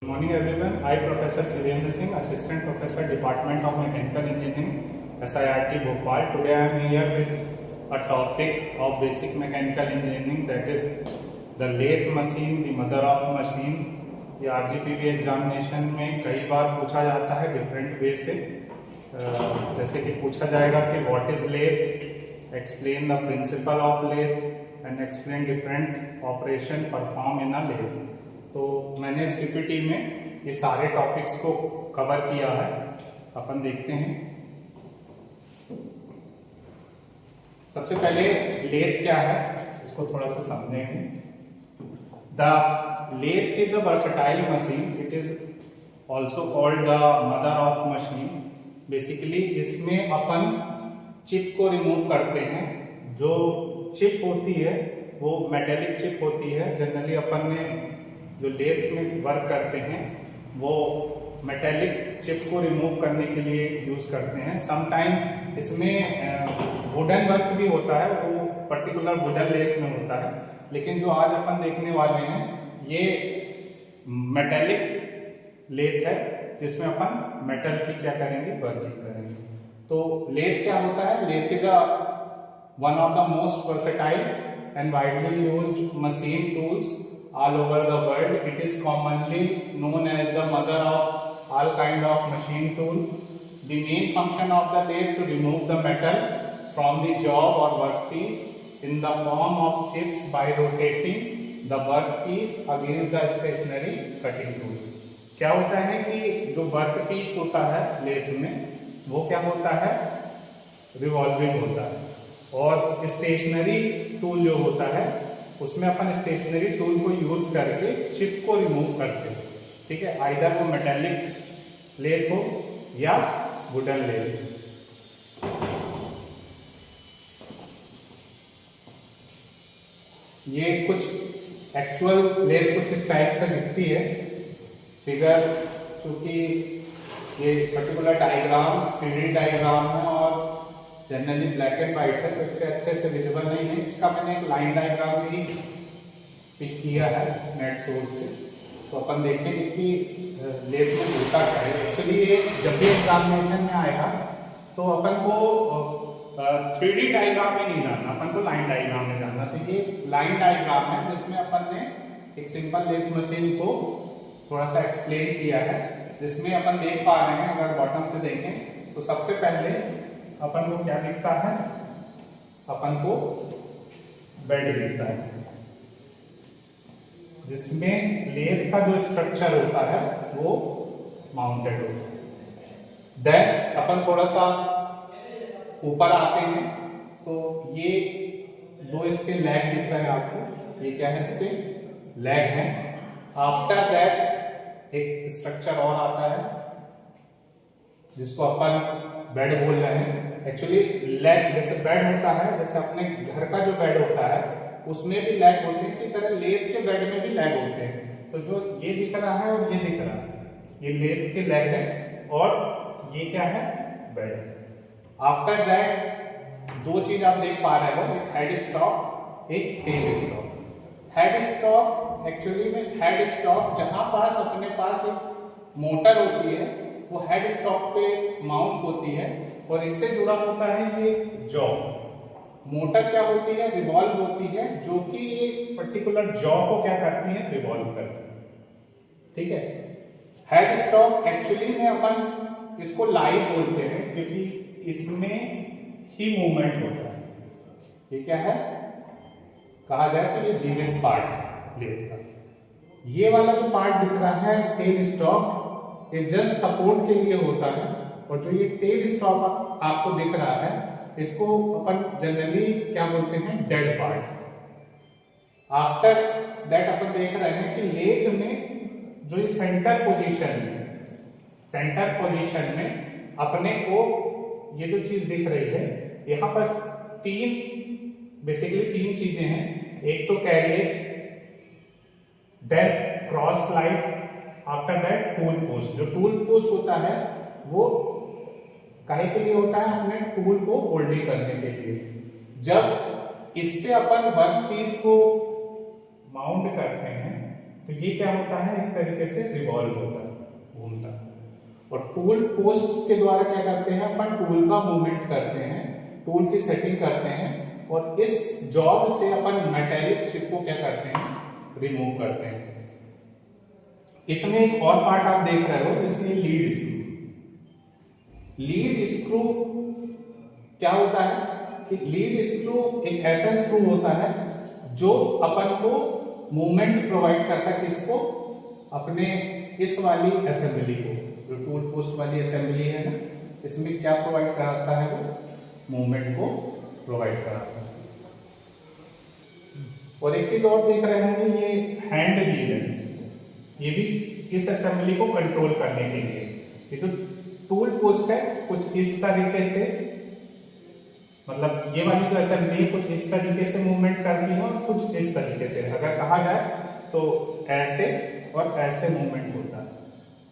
Good morning everyone. I Professor Sivendra Singh, Assistant Professor, Department of Mechanical Engineering, SIRT Bhopal. Today I am here with a topic of basic mechanical engineering, that is the lathe machine, the mother of machine. ये RGPV examination में कई बार पूछा जाता है different way से, जैसे कि पूछा जाएगा कि what is lathe, explain the principle of lathe and explain different operation perform in a lathe. तो मैंने इस पीपीटी में ये सारे टॉपिक्स को कवर किया है, अपन देखते हैं। सबसे पहले लेथ क्या है इसको थोड़ा सा समझेंगे। The lathe is a versatile machine, it is also called the mother of machine. Basically इसमें अपन चिप को रिमूव करते हैं। जो चिप होती है वो मेटेलिक चिप होती है। जनरली अपन ने जो लेथ में वर्क करते हैं वो मेटेलिक चिप को रिमूव करने के लिए यूज करते हैं। समटाइम इसमें वुडन वर्क भी होता है, वो पर्टिकुलर वुडन लेथ में होता है, लेकिन जो आज अपन देखने वाले हैं ये मेटेलिक लेथ है जिसमें अपन मेटल की क्या करेंगे, वर्किंग करेंगे। तो लेथ क्या होता है? Lathe is one of the most versatile and widely used machine tools all over the world. It is commonly known as the mother of all kind of machine tool. The main function of the lathe to remove the metal from the job or workpiece in the form of chips by rotating the workpiece against the stationary cutting tool. क्या होता है कि जो workpiece होता है lathe में वो क्या होता है, रिवॉल्विंग होता है, और स्टेशनरी टूल जो होता है उसमें अपन स्टेशनरी टूल को यूज करके चिप को रिमूव करते हैं। ठीक है, आइदर वो मेटेलिक लेथ हो या वुडन लेथ हो। ये कुछ एक्चुअल लेथ कुछ इस टाइप से दिखती है फिगर, चूंकि ये पर्टिकुलर डायग्राम 3D डायग्राम है और जनरली ब्लैक एंड व्हाइट है तो इतने अच्छे से विजिबल नहीं है। इसका मैंने एक लाइन डायग्राम भी पिक किया है नेट सोर्स से, तो अपन देखेंगे कि लेथ में होता क्या है। एक्चुअली ये जब भी एग्जामिनेशन में आएगा तो अपन को 3D डायग्राम में नहीं जानना, अपन को लाइन डायग्राम में जानना। तो ये लाइन डायग्राम है जिसमें अपन ने एक सिंपल लेथ मशीन को थोड़ा सा एक्सप्लेन किया है, जिसमें अपन देख पा रहे हैं, अगर बॉटम से देखें तो सबसे पहले अपन को क्या दिखता है, अपन को बेड दिखता है जिसमें लेथ का जो स्ट्रक्चर होता है वो माउंटेड होता है। देन अपन थोड़ा सा ऊपर आते हैं तो ये दो इसके लेग दिख रहे हैं आपको, ये क्या है, इसके लेग हैं। आफ्टर दैट एक स्ट्रक्चर और आता है जिसको अपन बेड बोल रहे हैं। एक्चुअली लेग जैसे बेड होता है, जैसे अपने घर का जो बेड होता है उसमें भी लेग होते हैं, इसी तरह लेथ के बेड में भी लेग होते हैं। तो जो ये दिख रहा है और ये दिख रहा है, ये लेथ के लेग है और ये क्या है, बेड। आफ्टर दैट दो चीज आप देख पा रहे हो, एक हेड स्टॉक, एक tell stock. Head stock actually में हेड स्टॉक जहां पास अपने पास एक मोटर होती है वो हेड स्टॉक पे माउंट होती है, और इससे जुड़ा होता है ये जॉब। मोटर क्या होती है, रिवॉल्व होती है, जो कि एक पर्टिकुलर जॉब को क्या करती है, रिवॉल्व करती है। ठीक है, हेड स्टॉक एक्चुअली में अपन इसको लाइव बोलते हैं क्योंकि इसमें ही मूवमेंट होता है। ये क्या है, कहा जाए तो ये जीवित पार्ट लेथ का। ये वाला जो पार्ट दिख रहा है टेल स्टॉक, ये जस्ट सपोर्ट के लिए होता है, और जो ये टेल स्टॉक आपको दिख रहा है इसको अपन जनरली क्या बोलते हैं, डेड पार्ट। आफ्टर दैट अपन देख रहे हैं कि लेथ में जो ये सेंटर पोजीशन में अपने को ये जो चीज दिख रही है, यहां पर बेसिकली तीन चीजें हैं। एक तो carriage, then cross slide, after that tool post. जो टूल पोस्ट होता है वो काहे के लिए होता है, अपने टूल को होल्डिंग करने के लिए। जब इस पे अपन वर्क पीस को माउंट करते हैं तो ये क्या होता है, एक तरीके से रिवॉल्व होता है, घूमता है। और टूल पोस्ट के द्वारा क्या करते हैं, अपन टूल का मूवमेंट करते हैं, टूल की सेटिंग करते हैं, और इस जॉब से अपन मेटेलिक चिप को क्या करते हैं, रिमूव करते हैं। इसमें एक और पार्ट आप देख रहे हो, इसमें लीड स्क्रू। लीड स्क्रू क्या होता है कि लीड स्क्रू एक ऐसा स्क्रू होता है जो अपन को मूवमेंट प्रोवाइड करता है, किसको, अपने इस वाली असेंबली को, जो टूल पोस्ट वाली असेंबली है ना, इसमें क्या प्रोवाइड कराता है, वो मूवमेंट को प्रोवाइड कराता है। और एक चीज और देख रहे होंगे, ये हैंड व्हील है, ये भी इस असेंबली को कंट्रोल करने के लिए। ये जो टूल पोस्ट है कुछ इस तरीके से, मतलब ये वाली जो असेंबली है कुछ इस तरीके से मूवमेंट करती है और कुछ इस तरीके से, अगर कहा जाए तो ऐसे और ऐसे मूवमेंट होता है,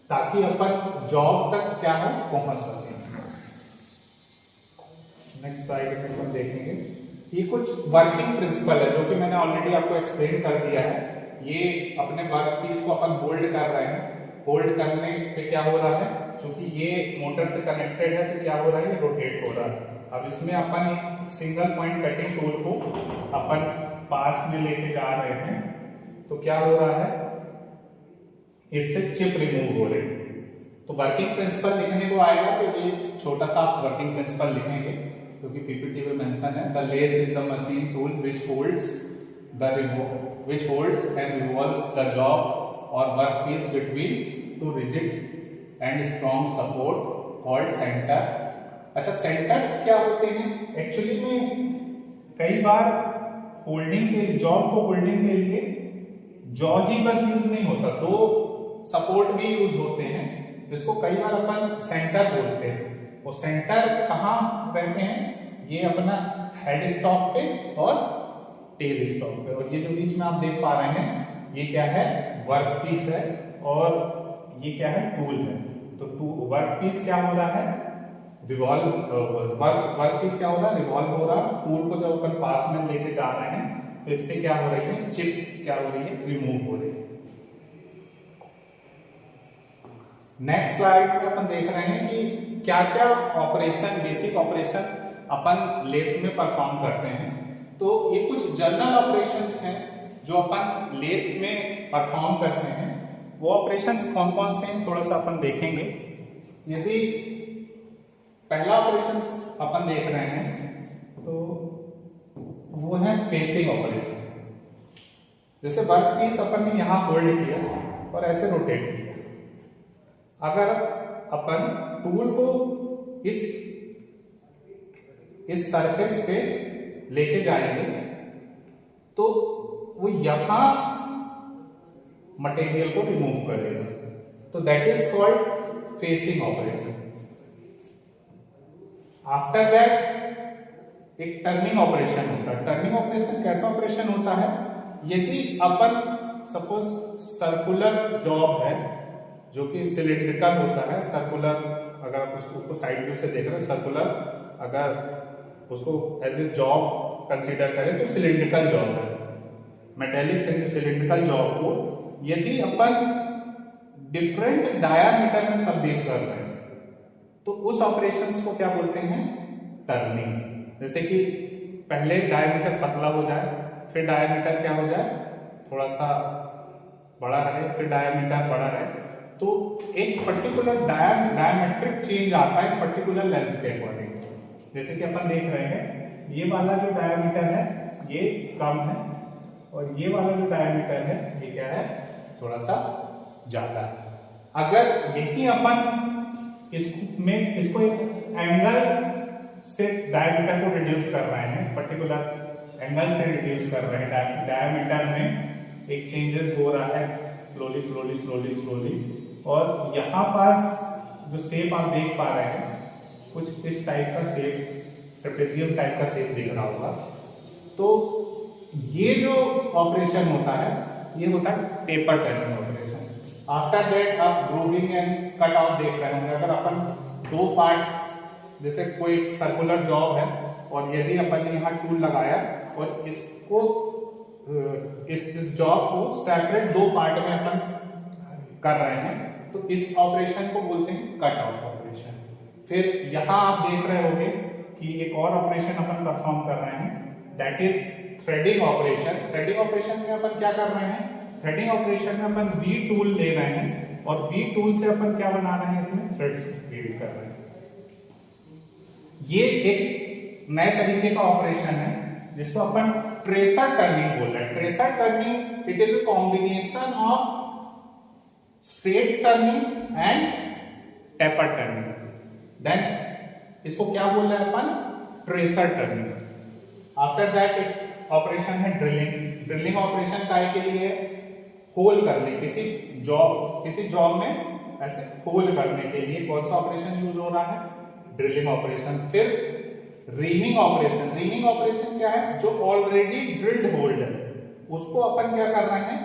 ताकि अपन जॉब तक क्या हो, पहुंच सके। नेक्स्ट स्लाइड में अपन देखेंगे, ये कुछ वर्किंग प्रिंसिपल है जो कि मैंने ऑलरेडी आपको एक्सप्लेन कर दिया है। ये अपने वर्क पीस को अपन होल्ड कर रहे हैं, होल्ड करने पे क्या हो रहा है, क्योंकि ये मोटर से कनेक्टेड है तो क्या हो रहा है, ये रोटेट हो रहा है। अब इसमें अपन एक सिंगल पॉइंट कटिंग टूल को अपन पास में लेके जा रहे हैं, तो क्या हो रहा है, इससे चिप रिमूव हो रही है। तो वर्किंग प्रिंसिपल लिखने को आएगा तो ये छोटा सा वर्किंग प्रिंसिपल लिखेंगे, क्योंकि पीपीटी में मेंशन है, the lathe is the machine tool which holds and revolves the job और work piece between two rigid and strong support called centre. अच्छा, सेंटर्स क्या होते हैं, एक्चुअली में कई बार होल्डिंग के, जॉब को होल्डिंग के लिए जॉ ही बस यूज नहीं होता, दो सपोर्ट भी यूज होते हैं, जिसको कई बार अपन सेंटर बोलते हैं। वो सेंटर कहाँ रहते हैं, ये अपना हेड स्टॉक पे और टेल स्टॉक पे, और ये जो बीच में आप देख पा रहे हैं ये क्या है, वर्क पीस है, और ये क्या है, टूल है। तो वर्क पीस क्या हो रहा है, रिवॉल्व, वर्क पीस क्या हो रहा है, रिवॉल्व हो रहा है। टूल को जब अपन पास में लेके जा रहे हैं तो इससे क्या हो रही है, चिप क्या हो रही है, रिमूव हो रही है। नेक्स्ट स्लाइड में अपन देख रहे हैं कि क्या क्या ऑपरेशन, बेसिक ऑपरेशन अपन लेथ में परफॉर्म करते हैं। तो ये कुछ जनरल ऑपरेशंस हैं जो अपन लेथ में परफॉर्म करते हैं। वो ऑपरेशंस कौन कौन से हैं, थोड़ा सा अपन देखेंगे। यदि पहला ऑपरेशंस अपन देख रहे हैं तो वो है फेसिंग ऑपरेशन। जैसे वर्क पीस अपन ने यहां होल्ड किया और ऐसे रोटेट किया, अगर अपन टूल को इस सरफेस पे लेके जाएंगे तो वो यहां मटेरियल को रिमूव करेगा, तो that is called facing operation. After that एक टर्निंग ऑपरेशन होता है। टर्निंग ऑपरेशन कैसा ऑपरेशन होता है, यदि अपन सपोज सर्कुलर जॉब है जो कि सिलिंड्रिकल होता है, सर्कुलर, अगर आप उसको साइड व्यू से देख रहे हो, सर्कुलर अगर उसको एज ए जॉब कंसीडर करें तो सिलिंड्रिकल जॉब है, मेटेलिक सिलिंड्रिकल जॉब को यदि अपन डिफरेंट डायामीटर में तब्दील कर रहे हैं तो उस ऑपरेशंस को क्या बोलते हैं, टर्निंग। जैसे कि पहले डायामीटर पतला हो जाए, फिर डायामीटर क्या हो जाए, थोड़ा सा बड़ा रहे, फिर डायामीटर बड़ा रहे, तो एक पर्टिकुलर डायमेट्रिक चेंज आता है पर्टिकुलर लेंथ के अकॉर्डिंग। जैसे कि अपन देख रहे हैं ये वाला जो डायमीटर है ये कम है और ये वाला जो डायमीटर है ये क्या है, थोड़ा सा ज्यादा है। अगर यही अपन इसको एक एंगल से डायमीटर को रिड्यूस कर रहे हैं, पर्टिकुलर एंगल से रिड्यूस कर रहे हैं, डायमीटर में एक चेंजेस हो रहा है स्लोली स्लोली स्लोली स्लोली, और यहाँ पास जो शेप आप देख पा रहे हैं कुछ इस टाइप का शेप, ट्रेपेजियम टाइप का शेप दिख रहा होगा। तो ये जो ऑपरेशन होता है ये होता है taper turning operation. After that आप ग्रूविंग एंड कट आउट देख रहे होंगे। अगर अपन दो पार्ट, जैसे कोई सर्कुलर जॉब है और यदि अपन ने यहाँ टूल लगाया और इसको इस जॉब को सेपरेट दो पार्ट में अपन कर रहे हैं, तो इस ऑपरेशन को बोलते हैं कट ऑफ ऑपरेशन। फिर यहां आप देख रहे होंगे कि एक और ऑपरेशन अपन परफॉर्म कर रहे हैं, that is threading operation. Threading operation में अपन क्या कर रहे हैं, थ्रेडिंग ऑपरेशन में अपन वी टूल ले रहे हैं और वी टूल से अपन क्या बना रहे हैं, इसमें थ्रेड्स क्रिएट कर रहे हैं। ये एक नए तरीके का ऑपरेशन है जिसको अपन ट्रेसर टर्निंग बोल रहे हैं। Tracer turning it is a combination of straight turning and taper turning. Then इसको क्या बोल रहे हैं अपन, ट्रेसर टर्निंग। आफ्टर दैट एक ऑपरेशन है ड्रिलिंग। ड्रिलिंग ऑपरेशन काय के लिए, होल करने, किसी जॉब में ऐसे होल करने के लिए कौन सा ऑपरेशन यूज हो रहा है, ड्रिलिंग ऑपरेशन। फिर रीमिंग ऑपरेशन। रीमिंग ऑपरेशन क्या है, जो ऑलरेडी ड्रिल्ड होल है उसको अपन क्या कर रहे हैं,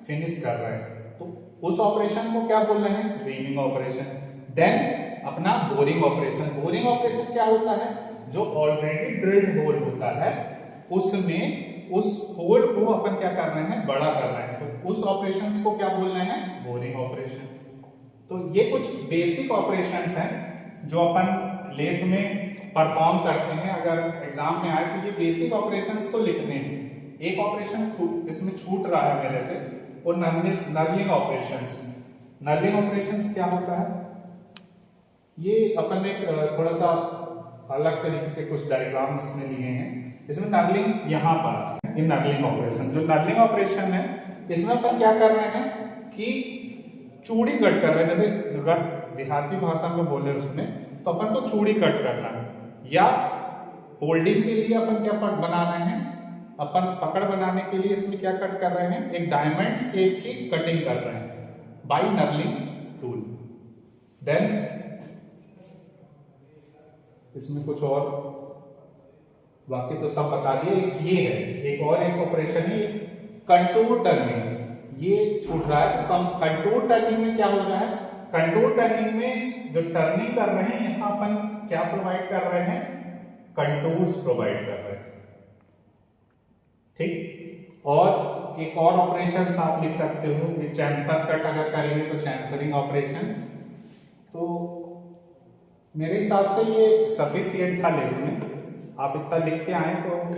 फिनिश कर रहे हैं, तो उस ऑपरेशन को क्या बोल रहे हैं, रीमिंग ऑपरेशन। देन अपना बोरिंग ऑपरेशन। बोरिंग ऑपरेशन क्या होता है, जो ऑलरेडी ड्रिल्ड होल होता है उसमें उस होल को अपन क्या कर रहे हैं, बड़ा कर रहे हैं, तो उस ऑपरेशंस को क्या बोल रहे हैं, बोरिंग ऑपरेशन। तो ये कुछ बेसिक ऑपरेशंस हैं जो अपन लेथ में परफॉर्म करते हैं। अगर एग्जाम में आए तो ये बेसिक ऑपरेशंस तो लिखने हैं। एक ऑपरेशन इसमें छूट रहा है मेरे से, वो नर्लिंग ऑपरेशंस। नर्लिंग ऑपरेशंस क्या होता है, ये अपन ने थोड़ा सा अलग तरीके के कुछ डायग्राम्स में लिए हैं। इसमें नर्लिंग यहाँ पास है, ये नर्लिंग ऑपरेशन। जो नर्लिंग ऑपरेशन है इसमें अपन क्या कर रहे हैं कि चूड़ी कट कर रहे हैं। जैसे अगर देहाती भाषा में बोले उसमें, तो अपन को चूड़ी कट करना है, या होल्डिंग के लिए अपन क्या बना रहे हैं, अपन पकड़ बनाने के लिए इसमें क्या कट कर रहे हैं, एक डायमंड शेप की कटिंग कर रहे हैं बाय नर्लिंग टूल। देन इसमें कुछ और बाकी तो सब बता दिए। ये है एक ऑपरेशन है कंटूर टर्निंग। ये छूट रहा है, तो कंटूर टर्निंग में क्या हो रहा है, कंटूर टर्निंग में जो टर्निंग कर रहे हैं यहां अपन क्या प्रोवाइड कर रहे हैं, कंटूर्स प्रोवाइड कर रहे हैं, ठीक। और एक और ऑपरेशंस आप लिख सकते हो, ये चैम्फर कट अगर करेंगे तो चैम्फरिंग ऑपरेशंस। तो मेरे हिसाब से ये सफिशिएंट था लेने में, आप इतना लिख के आए तो